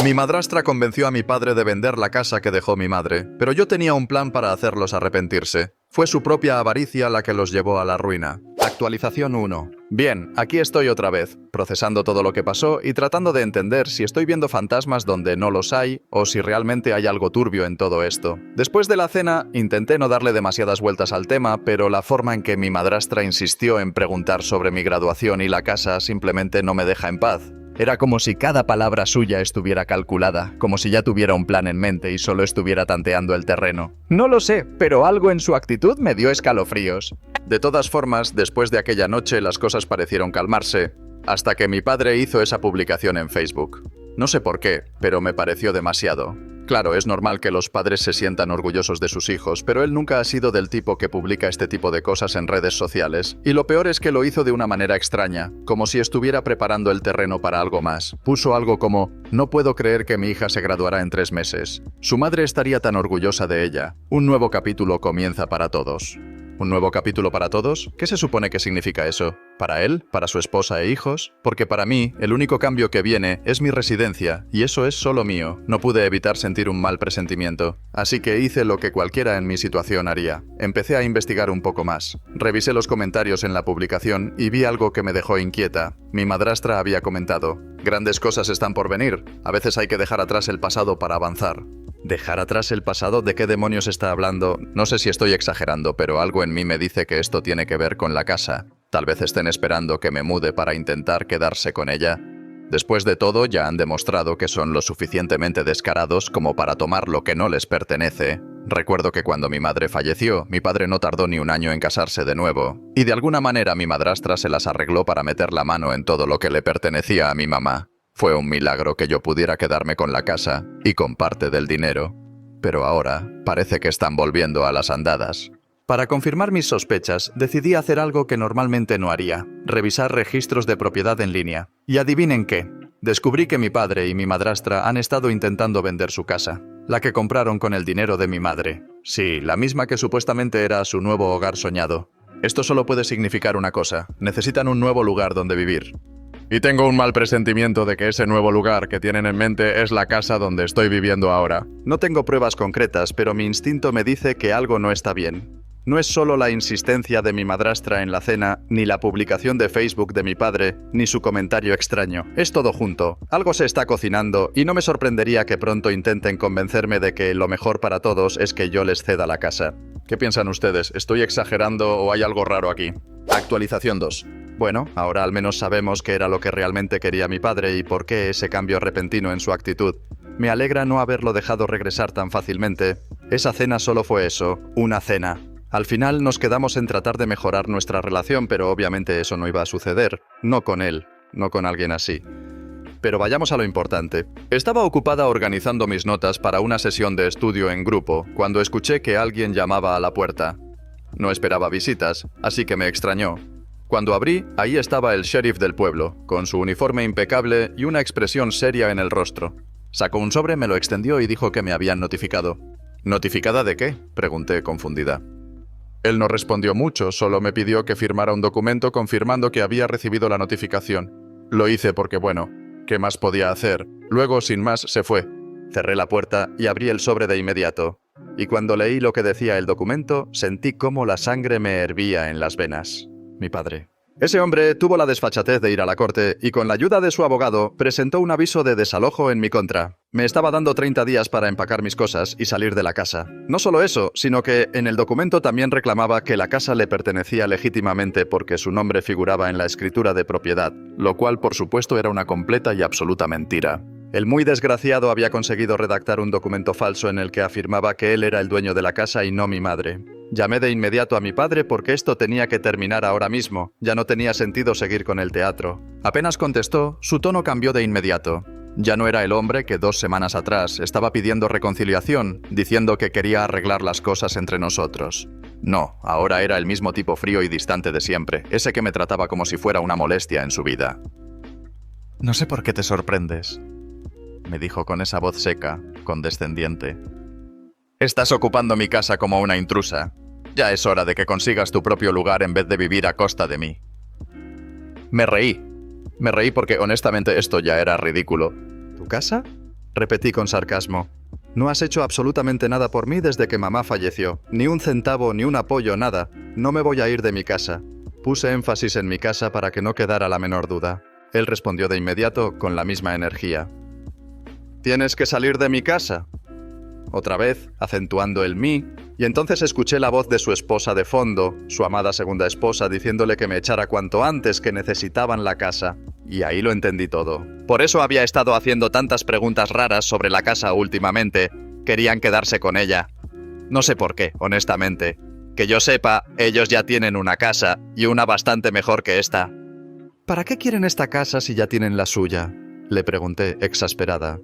Mi madrastra convenció a mi padre de vender la casa que dejó mi madre, pero yo tenía un plan para hacerlos arrepentirse. Fue su propia avaricia la que los llevó a la ruina. Actualización 1. Bien, aquí estoy otra vez, procesando todo lo que pasó y tratando de entender si estoy viendo fantasmas donde no los hay o si realmente hay algo turbio en todo esto. Después de la cena, intenté no darle demasiadas vueltas al tema, pero la forma en que mi madrastra insistió en preguntar sobre mi graduación y la casa simplemente no me deja en paz. Era como si cada palabra suya estuviera calculada, como si ya tuviera un plan en mente y solo estuviera tanteando el terreno. No lo sé, pero algo en su actitud me dio escalofríos. De todas formas, después de aquella noche las cosas parecieron calmarse, hasta que mi padre hizo esa publicación en Facebook. No sé por qué, pero me pareció demasiado. Claro, es normal que los padres se sientan orgullosos de sus hijos, pero él nunca ha sido del tipo que publica este tipo de cosas en redes sociales. Y lo peor es que lo hizo de una manera extraña, como si estuviera preparando el terreno para algo más. Puso algo como: no puedo creer que mi hija se graduará en 3 meses. Su madre estaría tan orgullosa de ella. Un nuevo capítulo comienza para todos. ¿Un nuevo capítulo para todos? ¿Qué se supone que significa eso? ¿Para él? ¿Para su esposa e hijos? Porque para mí, el único cambio que viene es mi residencia, y eso es solo mío. No pude evitar sentir un mal presentimiento. Así que hice lo que cualquiera en mi situación haría. Empecé a investigar un poco más. Revisé los comentarios en la publicación y vi algo que me dejó inquieta. Mi madrastra había comentado: grandes cosas están por venir. A veces hay que dejar atrás el pasado para avanzar. ¿Dejar atrás el pasado? ¿De qué demonios está hablando? No sé si estoy exagerando, pero algo en mí me dice que esto tiene que ver con la casa. Tal vez estén esperando que me mude para intentar quedarse con ella. Después de todo, ya han demostrado que son lo suficientemente descarados como para tomar lo que no les pertenece. Recuerdo que cuando mi madre falleció, mi padre no tardó ni un año en casarse de nuevo. Y de alguna manera mi madrastra se las arregló para meter la mano en todo lo que le pertenecía a mi mamá. Fue un milagro que yo pudiera quedarme con la casa y con parte del dinero. Pero ahora parece que están volviendo a las andadas. Para confirmar mis sospechas, decidí hacer algo que normalmente no haría: revisar registros de propiedad en línea. Y adivinen qué. Descubrí que mi padre y mi madrastra han estado intentando vender su casa, la que compraron con el dinero de mi madre. Sí, la misma que supuestamente era su nuevo hogar soñado. Esto solo puede significar una cosa: necesitan un nuevo lugar donde vivir. Y tengo un mal presentimiento de que ese nuevo lugar que tienen en mente es la casa donde estoy viviendo ahora. No tengo pruebas concretas, pero mi instinto me dice que algo no está bien. No es solo la insistencia de mi madrastra en la cena, ni la publicación de Facebook de mi padre, ni su comentario extraño. Es todo junto. Algo se está cocinando y no me sorprendería que pronto intenten convencerme de que lo mejor para todos es que yo les ceda la casa. ¿Qué piensan ustedes? ¿Estoy exagerando o hay algo raro aquí? Actualización 2. Bueno, ahora al menos sabemos qué era lo que realmente quería mi padre y por qué ese cambio repentino en su actitud. Me alegra no haberlo dejado regresar tan fácilmente. Esa cena solo fue eso, una cena. Al final nos quedamos en tratar de mejorar nuestra relación, pero obviamente eso no iba a suceder. No con él, no con alguien así. Pero vayamos a lo importante. Estaba ocupada organizando mis notas para una sesión de estudio en grupo, cuando escuché que alguien llamaba a la puerta. No esperaba visitas, así que me extrañó. Cuando abrí, ahí estaba el sheriff del pueblo, con su uniforme impecable y una expresión seria en el rostro. Sacó un sobre, me lo extendió y dijo que me habían notificado. ¿Notificada de qué?, pregunté confundida. Él no respondió mucho, solo me pidió que firmara un documento confirmando que había recibido la notificación. Lo hice porque, bueno, ¿qué más podía hacer? Luego, sin más, se fue. Cerré la puerta y abrí el sobre de inmediato. Y cuando leí lo que decía el documento, sentí cómo la sangre me hervía en las venas. Mi padre. Ese hombre tuvo la desfachatez de ir a la corte y con la ayuda de su abogado presentó un aviso de desalojo en mi contra. Me estaba dando 30 días para empacar mis cosas y salir de la casa. No solo eso, sino que en el documento también reclamaba que la casa le pertenecía legítimamente porque su nombre figuraba en la escritura de propiedad, lo cual por supuesto era una completa y absoluta mentira. El muy desgraciado había conseguido redactar un documento falso en el que afirmaba que él era el dueño de la casa y no mi madre. Llamé de inmediato a mi padre porque esto tenía que terminar ahora mismo. Ya no tenía sentido seguir con el teatro. Apenas contestó, su tono cambió de inmediato. Ya no era el hombre que 2 semanas atrás estaba pidiendo reconciliación, diciendo que quería arreglar las cosas entre nosotros. No, ahora era el mismo tipo frío y distante de siempre, ese que me trataba como si fuera una molestia en su vida. «No sé por qué te sorprendes», me dijo con esa voz seca, condescendiente. «Estás ocupando mi casa como una intrusa. Ya es hora de que consigas tu propio lugar en vez de vivir a costa de mí». Me reí porque honestamente esto ya era ridículo. ¿Tu casa? repetí con sarcasmo. No has hecho absolutamente nada por mí desde que mamá falleció. Ni un centavo, ni un apoyo, nada. No me voy a ir de mi casa. Puse énfasis en mi casa para que no quedara la menor duda. Él respondió de inmediato con la misma energía. ¿Tienes que salir de mi casa? Otra vez, acentuando el mí, y entonces escuché la voz de su esposa de fondo, su amada segunda esposa, diciéndole que me echara cuanto antes, que necesitaban la casa. Y ahí lo entendí todo. Por eso había estado haciendo tantas preguntas raras sobre la casa últimamente. Querían quedarse con ella. No sé por qué, honestamente. Que yo sepa, ellos ya tienen una casa, y una bastante mejor que esta. ¿Para qué quieren esta casa si ya tienen la suya? Le pregunté, exasperada.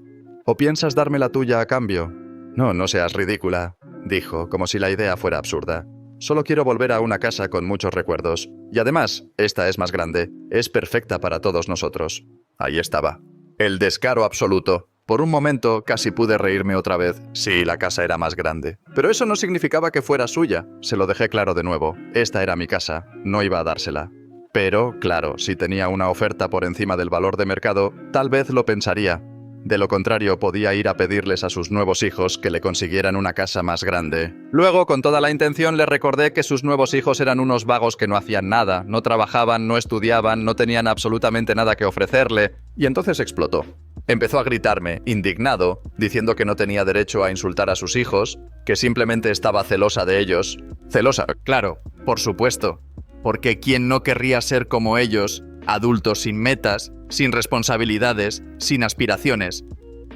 ¿O piensas darme la tuya a cambio? No, no seas ridícula, dijo, como si la idea fuera absurda. Solo quiero volver a una casa con muchos recuerdos. Y además, esta es más grande. Es perfecta para todos nosotros. Ahí estaba. El descaro absoluto. Por un momento casi pude reírme otra vez. Sí, la casa era más grande. Pero eso no significaba que fuera suya. Se lo dejé claro de nuevo. Esta era mi casa. No iba a dársela. Pero, claro, si tenía una oferta por encima del valor de mercado, tal vez lo pensaría. De lo contrario, podía ir a pedirles a sus nuevos hijos que le consiguieran una casa más grande. Luego, con toda la intención, le recordé que sus nuevos hijos eran unos vagos que no hacían nada, no trabajaban, no estudiaban, no tenían absolutamente nada que ofrecerle, y entonces explotó. Empezó a gritarme, indignado, diciendo que no tenía derecho a insultar a sus hijos, que simplemente estaba celosa de ellos. Celosa, claro, por supuesto. Porque ¿quién no querría ser como ellos, adultos sin metas, sin responsabilidades, sin aspiraciones?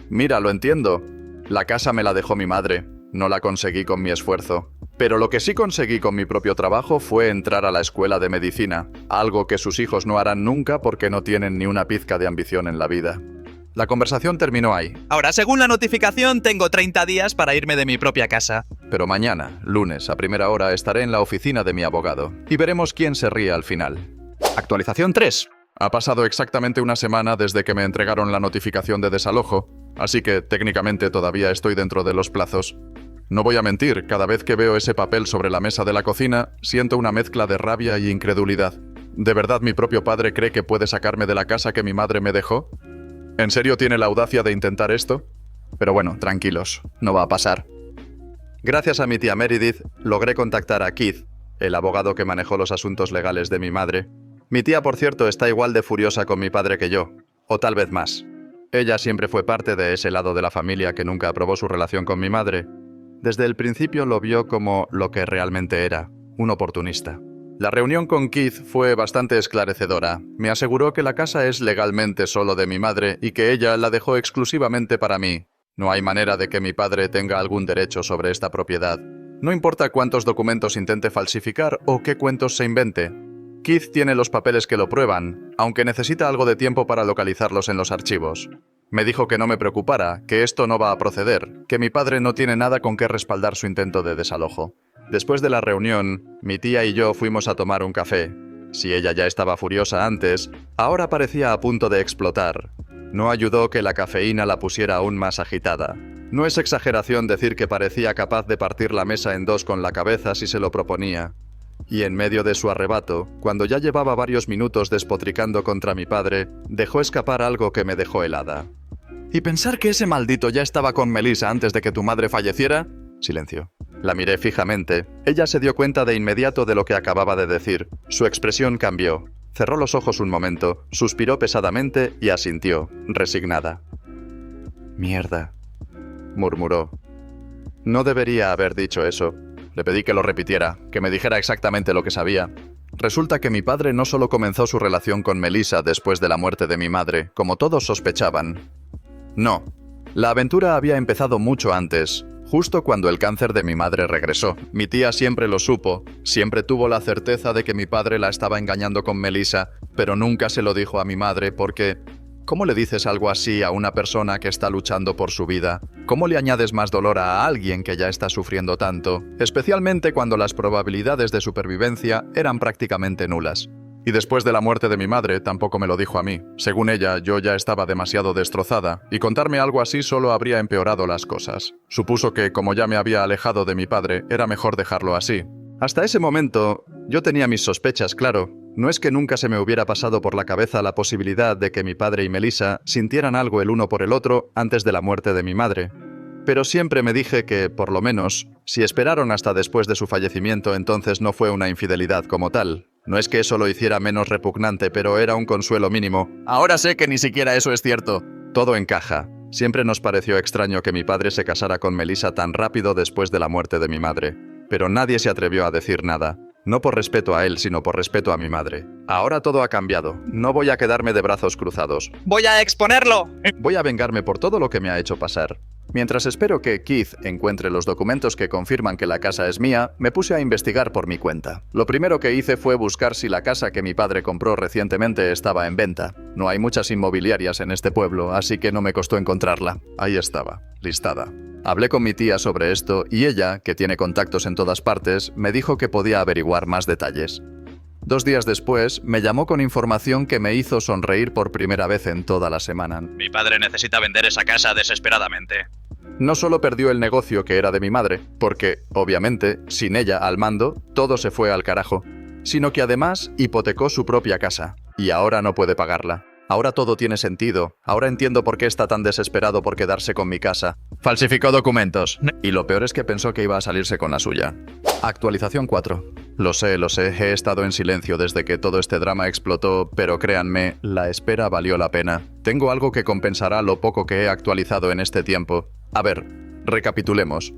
Mira, lo entiendo. La casa me la dejó mi madre. No la conseguí con mi esfuerzo. Pero lo que sí conseguí con mi propio trabajo fue entrar a la escuela de medicina, algo que sus hijos no harán nunca porque no tienen ni una pizca de ambición en la vida. La conversación terminó ahí. Ahora, según la notificación, tengo 30 días para irme de mi propia casa. Pero mañana, lunes, a primera hora, estaré en la oficina de mi abogado. Y veremos quién se ríe al final. Actualización 3. Ha pasado exactamente una semana desde que me entregaron la notificación de desalojo, así que técnicamente todavía estoy dentro de los plazos. No voy a mentir, cada vez que veo ese papel sobre la mesa de la cocina, siento una mezcla de rabia y incredulidad. ¿De verdad mi propio padre cree que puede sacarme de la casa que mi madre me dejó? ¿En serio tiene la audacia de intentar esto? Pero bueno, tranquilos, no va a pasar. Gracias a mi tía Meredith, logré contactar a Keith, el abogado que manejó los asuntos legales de mi madre. Mi tía, por cierto, está igual de furiosa con mi padre que yo, o tal vez más. Ella siempre fue parte de ese lado de la familia que nunca aprobó su relación con mi madre. Desde el principio lo vio como lo que realmente era, un oportunista. La reunión con Keith fue bastante esclarecedora. Me aseguró que la casa es legalmente solo de mi madre y que ella la dejó exclusivamente para mí. No hay manera de que mi padre tenga algún derecho sobre esta propiedad. No importa cuántos documentos intente falsificar o qué cuentos se invente. Keith tiene los papeles que lo prueban, aunque necesita algo de tiempo para localizarlos en los archivos. Me dijo que no me preocupara, que esto no va a proceder, que mi padre no tiene nada con qué respaldar su intento de desalojo. Después de la reunión, mi tía y yo fuimos a tomar un café. Si ella ya estaba furiosa antes, ahora parecía a punto de explotar. No ayudó que la cafeína la pusiera aún más agitada. No es exageración decir que parecía capaz de partir la mesa en dos con la cabeza si se lo proponía. Y en medio de su arrebato, cuando ya llevaba varios minutos despotricando contra mi padre, dejó escapar algo que me dejó helada. ¿Y pensar que ese maldito ya estaba con Melissa antes de que tu madre falleciera? Silencio. La miré fijamente. Ella se dio cuenta de inmediato de lo que acababa de decir. Su expresión cambió. Cerró los ojos un momento, suspiró pesadamente y asintió, resignada. «Mierda», murmuró. No debería haber dicho eso. Le pedí que lo repitiera, que me dijera exactamente lo que sabía. Resulta que mi padre no solo comenzó su relación con Melissa después de la muerte de mi madre, como todos sospechaban. No. La aventura había empezado mucho antes, justo cuando el cáncer de mi madre regresó. Mi tía siempre lo supo, siempre tuvo la certeza de que mi padre la estaba engañando con Melissa, pero nunca se lo dijo a mi madre porque... ¿Cómo le dices algo así a una persona que está luchando por su vida? ¿Cómo le añades más dolor a alguien que ya está sufriendo tanto? Especialmente cuando las probabilidades de supervivencia eran prácticamente nulas. Y después de la muerte de mi madre, tampoco me lo dijo a mí. Según ella, yo ya estaba demasiado destrozada, y contarme algo así solo habría empeorado las cosas. Supuso que, como ya me había alejado de mi padre, era mejor dejarlo así. Hasta ese momento, yo tenía mis sospechas, claro. No es que nunca se me hubiera pasado por la cabeza la posibilidad de que mi padre y Melissa sintieran algo el uno por el otro antes de la muerte de mi madre. Pero siempre me dije que, por lo menos, si esperaron hasta después de su fallecimiento, entonces no fue una infidelidad como tal. No es que eso lo hiciera menos repugnante, pero era un consuelo mínimo. Ahora sé que ni siquiera eso es cierto. Todo encaja. Siempre nos pareció extraño que mi padre se casara con Melissa tan rápido después de la muerte de mi madre. Pero nadie se atrevió a decir nada. No por respeto a él, sino por respeto a mi madre. Ahora todo ha cambiado. No voy a quedarme de brazos cruzados. ¡Voy a exponerlo! Voy a vengarme por todo lo que me ha hecho pasar. Mientras espero que Keith encuentre los documentos que confirman que la casa es mía, me puse a investigar por mi cuenta. Lo primero que hice fue buscar si la casa que mi padre compró recientemente estaba en venta. No hay muchas inmobiliarias en este pueblo, así que no me costó encontrarla. Ahí estaba, listada. Hablé con mi tía sobre esto y ella, que tiene contactos en todas partes, me dijo que podía averiguar más detalles. 2 días después, me llamó con información que me hizo sonreír por primera vez en toda la semana. Mi padre necesita vender esa casa desesperadamente. No solo perdió el negocio que era de mi madre, porque, obviamente, sin ella al mando, todo se fue al carajo, sino que además hipotecó su propia casa, y ahora no puede pagarla. Ahora todo tiene sentido. Ahora entiendo por qué está tan desesperado por quedarse con mi casa. Falsificó documentos. Y lo peor es que pensó que iba a salirse con la suya. Actualización 4. Lo sé, he estado en silencio desde que todo este drama explotó, pero créanme, la espera valió la pena. Tengo algo que compensará lo poco que he actualizado en este tiempo. A ver, recapitulemos.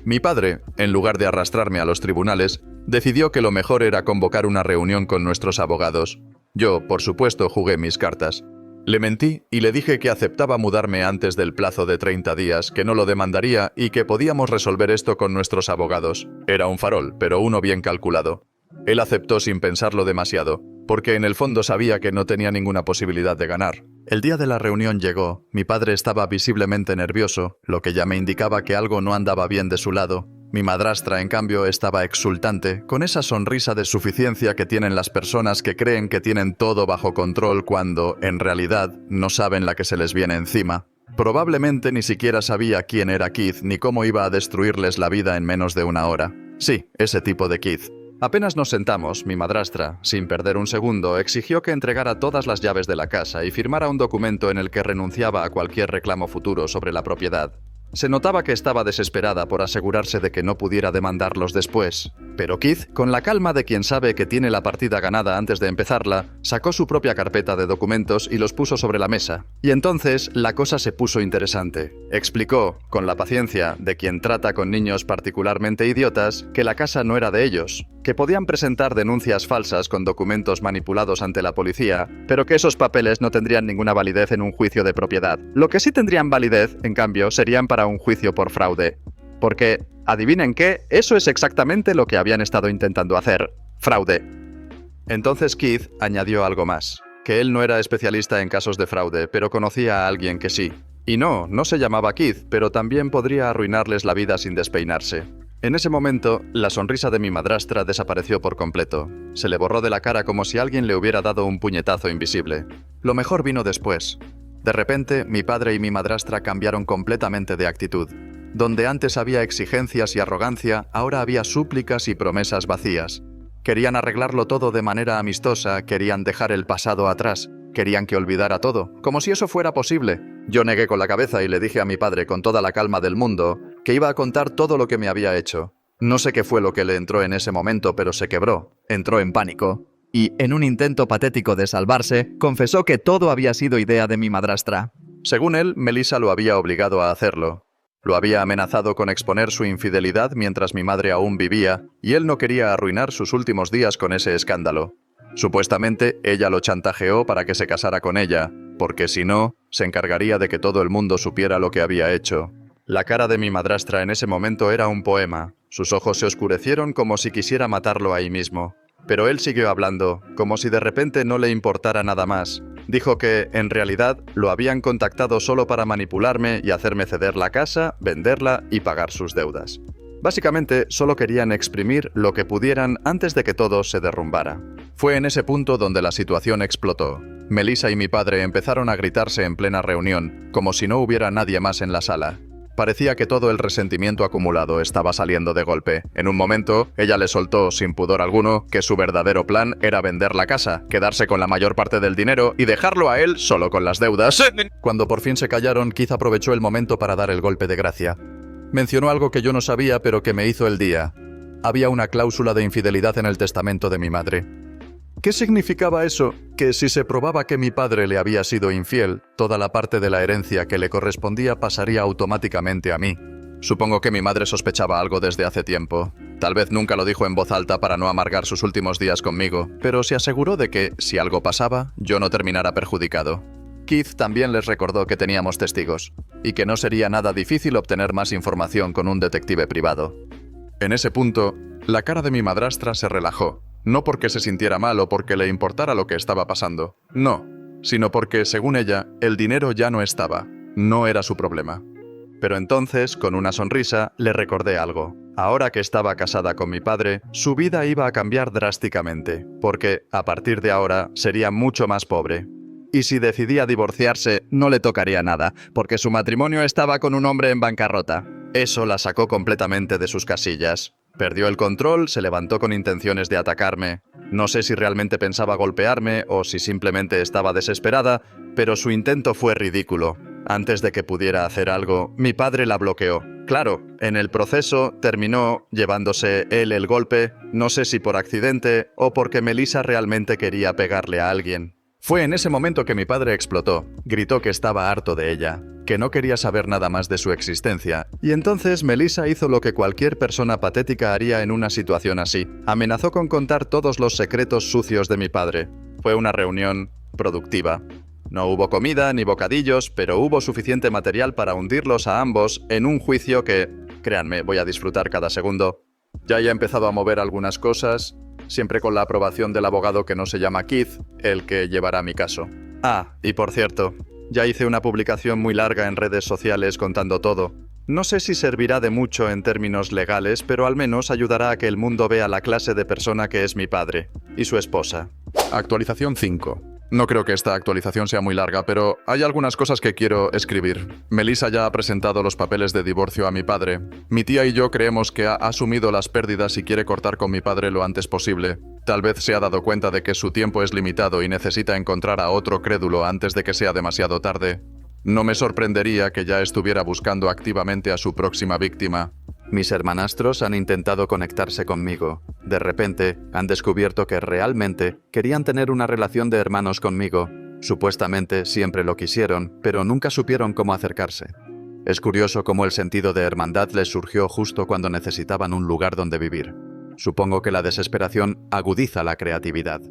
Mi padre, en lugar de arrastrarme a los tribunales, decidió que lo mejor era convocar una reunión con nuestros abogados. Yo, por supuesto, jugué mis cartas. Le mentí y le dije que aceptaba mudarme antes del plazo de 30 días, que no lo demandaría y que podíamos resolver esto con nuestros abogados. Era un farol, pero uno bien calculado. Él aceptó sin pensarlo demasiado, porque en el fondo sabía que no tenía ninguna posibilidad de ganar. El día de la reunión llegó, mi padre estaba visiblemente nervioso, lo que ya me indicaba que algo no andaba bien de su lado. Mi madrastra, en cambio, estaba exultante, con esa sonrisa de suficiencia que tienen las personas que creen que tienen todo bajo control cuando, en realidad, no saben la que se les viene encima. Probablemente ni siquiera sabía quién era Keith ni cómo iba a destruirles la vida en menos de 1 hora. Sí, ese tipo de Keith. Apenas nos sentamos, mi madrastra, sin perder un segundo, exigió que entregara todas las llaves de la casa y firmara un documento en el que renunciaba a cualquier reclamo futuro sobre la propiedad. Se notaba que estaba desesperada por asegurarse de que no pudiera demandarlos después. Pero Keith, con la calma de quien sabe que tiene la partida ganada antes de empezarla, sacó su propia carpeta de documentos y los puso sobre la mesa. Y entonces la cosa se puso interesante. Explicó, con la paciencia de quien trata con niños particularmente idiotas, que la casa no era de ellos, que podían presentar denuncias falsas con documentos manipulados ante la policía, pero que esos papeles no tendrían ninguna validez en un juicio de propiedad. Lo que sí tendrían validez, en cambio, serían para un juicio por fraude. Porque, adivinen qué, eso es exactamente lo que habían estado intentando hacer. Fraude. Entonces Keith añadió algo más. Que él no era especialista en casos de fraude, pero conocía a alguien que sí. Y no se llamaba Keith, pero también podría arruinarles la vida sin despeinarse. En ese momento, la sonrisa de mi madrastra desapareció por completo. Se le borró de la cara como si alguien le hubiera dado un puñetazo invisible. Lo mejor vino después. De repente, mi padre y mi madrastra cambiaron completamente de actitud. Donde antes había exigencias y arrogancia, ahora había súplicas y promesas vacías. Querían arreglarlo todo de manera amistosa, querían dejar el pasado atrás, querían que olvidara todo, como si eso fuera posible. Yo negué con la cabeza y le dije a mi padre con toda la calma del mundo que iba a contar todo lo que me había hecho. No sé qué fue lo que le entró en ese momento, pero se quebró, entró en pánico. Y, en un intento patético de salvarse, confesó que todo había sido idea de mi madrastra. Según él, Melissa lo había obligado a hacerlo. Lo había amenazado con exponer su infidelidad mientras mi madre aún vivía, y él no quería arruinar sus últimos días con ese escándalo. Supuestamente, ella lo chantajeó para que se casara con ella, porque si no, se encargaría de que todo el mundo supiera lo que había hecho. La cara de mi madrastra en ese momento era un poema. Sus ojos se oscurecieron como si quisiera matarlo ahí mismo. Pero él siguió hablando, como si de repente no le importara nada más. Dijo que, en realidad, lo habían contactado solo para manipularme y hacerme ceder la casa, venderla y pagar sus deudas. Básicamente, solo querían exprimir lo que pudieran antes de que todo se derrumbara. Fue en ese punto donde la situación explotó. Melissa y mi padre empezaron a gritarse en plena reunión, como si no hubiera nadie más en la sala. Parecía que todo el resentimiento acumulado estaba saliendo de golpe. En un momento, ella le soltó, sin pudor alguno, que su verdadero plan era vender la casa, quedarse con la mayor parte del dinero y dejarlo a él solo con las deudas. Cuando por fin se callaron, Keith aprovechó el momento para dar el golpe de gracia. Mencionó algo que yo no sabía, pero que me hizo el día. Había una cláusula de infidelidad en el testamento de mi madre. ¿Qué significaba eso? Que si se probaba que mi padre le había sido infiel, toda la parte de la herencia que le correspondía pasaría automáticamente a mí. Supongo que mi madre sospechaba algo desde hace tiempo. Tal vez nunca lo dijo en voz alta para no amargar sus últimos días conmigo, pero se aseguró de que, si algo pasaba, yo no terminara perjudicado. Keith también les recordó que teníamos testigos, y que no sería nada difícil obtener más información con un detective privado. En ese punto, la cara de mi madrastra se relajó. No porque se sintiera mal o porque le importara lo que estaba pasando. No, sino porque, según ella, el dinero ya no estaba. No era su problema. Pero entonces, con una sonrisa, le recordé algo. Ahora que estaba casada con mi padre, su vida iba a cambiar drásticamente, porque, a partir de ahora, sería mucho más pobre. Y si decidía divorciarse, no le tocaría nada, porque su matrimonio estaba con un hombre en bancarrota. Eso la sacó completamente de sus casillas. Perdió el control, se levantó con intenciones de atacarme. No sé si realmente pensaba golpearme o si simplemente estaba desesperada, pero su intento fue ridículo. Antes de que pudiera hacer algo, mi padre la bloqueó. Claro, en el proceso terminó llevándose él el golpe, no sé si por accidente o porque Melissa realmente quería pegarle a alguien. Fue en ese momento que mi padre explotó, gritó que estaba harto de ella, que no quería saber nada más de su existencia, y entonces Melissa hizo lo que cualquier persona patética haría en una situación así. Amenazó con contar todos los secretos sucios de mi padre. Fue una reunión productiva. No hubo comida ni bocadillos, pero hubo suficiente material para hundirlos a ambos en un juicio que, créanme, voy a disfrutar cada segundo. Ya he empezado a mover algunas cosas, siempre con la aprobación del abogado que no se llama Keith, el que llevará mi caso. Ah, y por cierto, ya hice una publicación muy larga en redes sociales contando todo. No sé si servirá de mucho en términos legales, pero al menos ayudará a que el mundo vea la clase de persona que es mi padre y su esposa. Actualización 5. No creo que esta actualización sea muy larga, pero hay algunas cosas que quiero escribir. Melissa ya ha presentado los papeles de divorcio a mi padre. Mi tía y yo creemos que ha asumido las pérdidas y quiere cortar con mi padre lo antes posible. Tal vez se ha dado cuenta de que su tiempo es limitado y necesita encontrar a otro crédulo antes de que sea demasiado tarde. No me sorprendería que ya estuviera buscando activamente a su próxima víctima. Mis hermanastros han intentado conectarse conmigo. De repente, han descubierto que realmente querían tener una relación de hermanos conmigo. Supuestamente siempre lo quisieron, pero nunca supieron cómo acercarse. Es curioso cómo el sentido de hermandad les surgió justo cuando necesitaban un lugar donde vivir. Supongo que la desesperación agudiza la creatividad.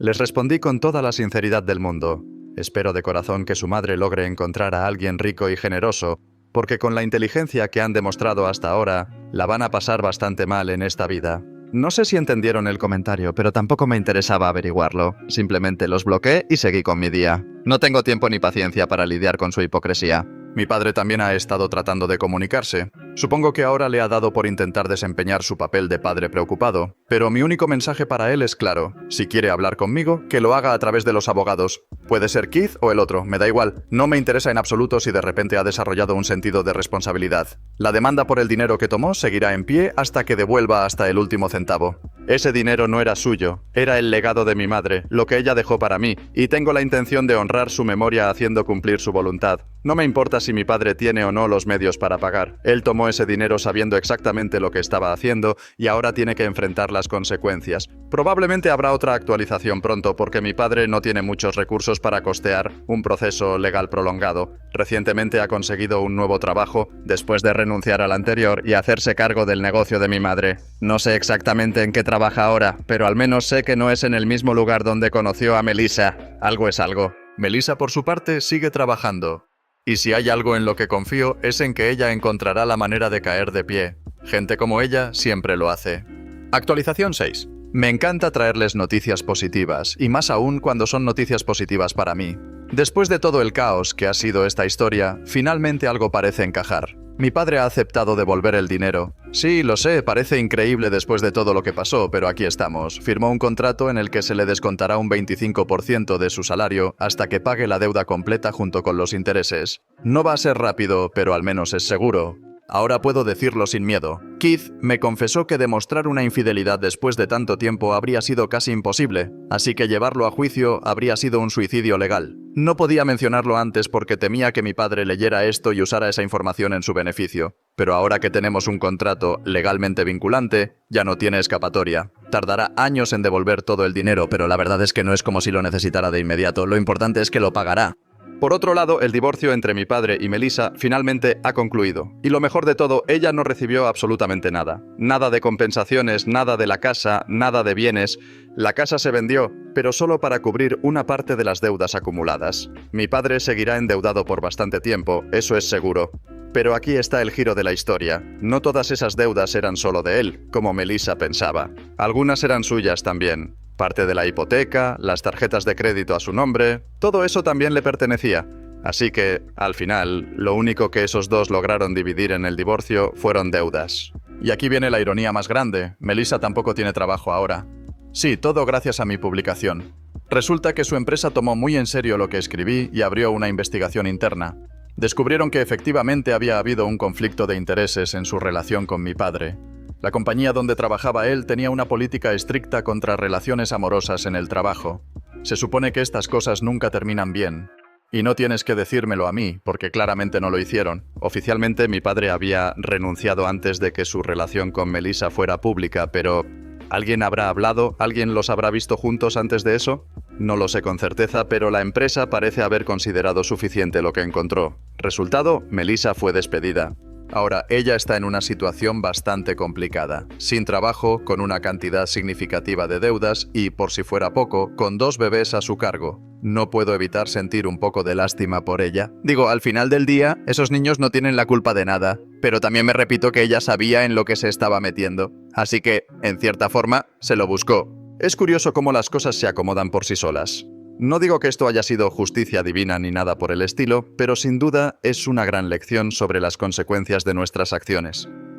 Les respondí con toda la sinceridad del mundo. Espero de corazón que su madre logre encontrar a alguien rico y generoso, porque con la inteligencia que han demostrado hasta ahora, la van a pasar bastante mal en esta vida. No sé si entendieron el comentario, pero tampoco me interesaba averiguarlo. Simplemente los bloqueé y seguí con mi día. No tengo tiempo ni paciencia para lidiar con su hipocresía. Mi padre también ha estado tratando de comunicarse. Supongo que ahora le ha dado por intentar desempeñar su papel de padre preocupado, pero mi único mensaje para él es claro. Si quiere hablar conmigo, que lo haga a través de los abogados. Puede ser Keith o el otro, me da igual. No me interesa en absoluto si de repente ha desarrollado un sentido de responsabilidad. La demanda por el dinero que tomó seguirá en pie hasta que devuelva hasta el último centavo. Ese dinero no era suyo, era el legado de mi madre, lo que ella dejó para mí, y tengo la intención de honrar su memoria haciendo cumplir su voluntad. No me importa si mi padre tiene o no los medios para pagar. Él tomó ese dinero sabiendo exactamente lo que estaba haciendo y ahora tiene que enfrentar las consecuencias. Probablemente habrá otra actualización pronto porque mi padre no tiene muchos recursos para costear un proceso legal prolongado. Recientemente ha conseguido un nuevo trabajo después de renunciar al anterior y hacerse cargo del negocio de mi madre. No sé exactamente en qué trabaja ahora, pero al menos sé que no es en el mismo lugar donde conoció a Melissa. Algo es algo. Melissa, por su parte, sigue trabajando. Y si hay algo en lo que confío es en que ella encontrará la manera de caer de pie. Gente como ella siempre lo hace. Actualización 6. Me encanta traerles noticias positivas, y más aún cuando son noticias positivas para mí. Después de todo el caos que ha sido esta historia, finalmente algo parece encajar. Mi padre ha aceptado devolver el dinero. Sí, lo sé, parece increíble después de todo lo que pasó, pero aquí estamos. Firmó un contrato en el que se le descontará un 25% de su salario hasta que pague la deuda completa junto con los intereses. No va a ser rápido, pero al menos es seguro. Ahora puedo decirlo sin miedo. Keith me confesó que demostrar una infidelidad después de tanto tiempo habría sido casi imposible, así que llevarlo a juicio habría sido un suicidio legal. No podía mencionarlo antes porque temía que mi padre leyera esto y usara esa información en su beneficio. Pero ahora que tenemos un contrato legalmente vinculante, ya no tiene escapatoria. Tardará años en devolver todo el dinero, pero la verdad es que no es como si lo necesitara de inmediato. Lo importante es que lo pagará. Por otro lado, el divorcio entre mi padre y Melissa finalmente ha concluido. Y lo mejor de todo, ella no recibió absolutamente nada. Nada de compensaciones, nada de la casa, nada de bienes. La casa se vendió, pero solo para cubrir una parte de las deudas acumuladas. Mi padre seguirá endeudado por bastante tiempo, eso es seguro. Pero aquí está el giro de la historia. No todas esas deudas eran solo de él, como Melissa pensaba. Algunas eran suyas también. Parte de la hipoteca, las tarjetas de crédito a su nombre, todo eso también le pertenecía. Así que, al final, lo único que esos dos lograron dividir en el divorcio fueron deudas. Y aquí viene la ironía más grande. Melissa tampoco tiene trabajo ahora. Sí, todo gracias a mi publicación. Resulta que su empresa tomó muy en serio lo que escribí y abrió una investigación interna. Descubrieron que efectivamente había habido un conflicto de intereses en su relación con mi padre. La compañía donde trabajaba él tenía una política estricta contra relaciones amorosas en el trabajo. Se supone que estas cosas nunca terminan bien. Y no tienes que decírmelo a mí, porque claramente no lo hicieron. Oficialmente mi padre había renunciado antes de que su relación con Melissa fuera pública, pero ¿alguien habrá hablado? ¿Alguien los habrá visto juntos antes de eso? No lo sé con certeza, pero la empresa parece haber considerado suficiente lo que encontró. Resultado, Melissa fue despedida. Ahora, ella está en una situación bastante complicada, sin trabajo, con una cantidad significativa de deudas y, por si fuera poco, con 2 bebés a su cargo. No puedo evitar sentir un poco de lástima por ella. Digo, al final del día, esos niños no tienen la culpa de nada, pero también me repito que ella sabía en lo que se estaba metiendo. Así que, en cierta forma, se lo buscó. Es curioso cómo las cosas se acomodan por sí solas. No digo que esto haya sido justicia divina ni nada por el estilo, pero sin duda es una gran lección sobre las consecuencias de nuestras acciones.